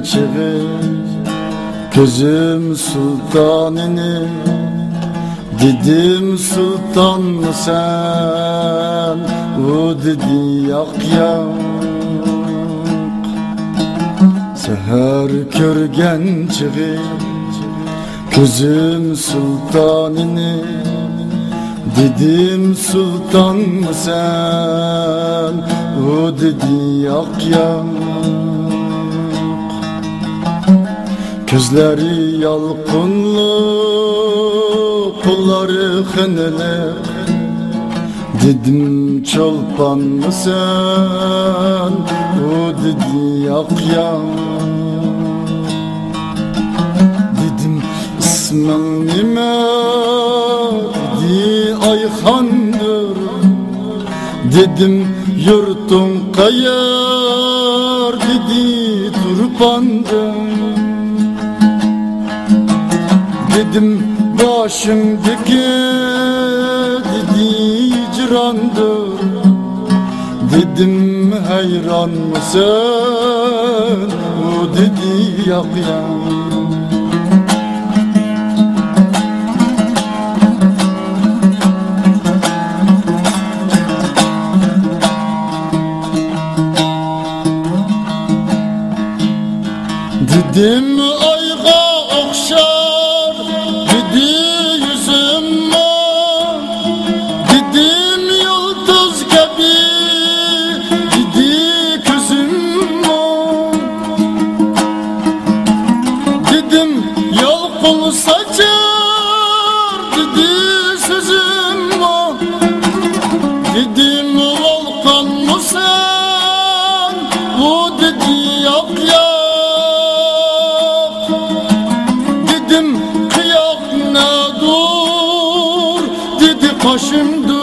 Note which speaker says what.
Speaker 1: çığı gözüm sultanını. Dedim sultan mı sen, o dedi yak yak. Seher körgen çığı gözüm sultanını. Dedim sultan mı sen, o dedi yak yak. Gözleri yalqınlı, kolları hınlı. Dedim çolpan mı sen, o dedi yak yak. Dedim ismin nime, dedi Ayhan'dır. Dedim yurtun kayar, dedi Turpan'dır. Dedim başımdaki, dedi hicrandır. Dedim hayran mısın, o dedi yak yak. Dedim ayga okşar, dedi yüzüm var. Dedim yıldız gibi, dedi gözüm var. Dedim yalqın saçar, dedi sözüm var. Dedim volkan mı sen, o dedi yak yak. Kıyak ne dur, dedi kaşım dur.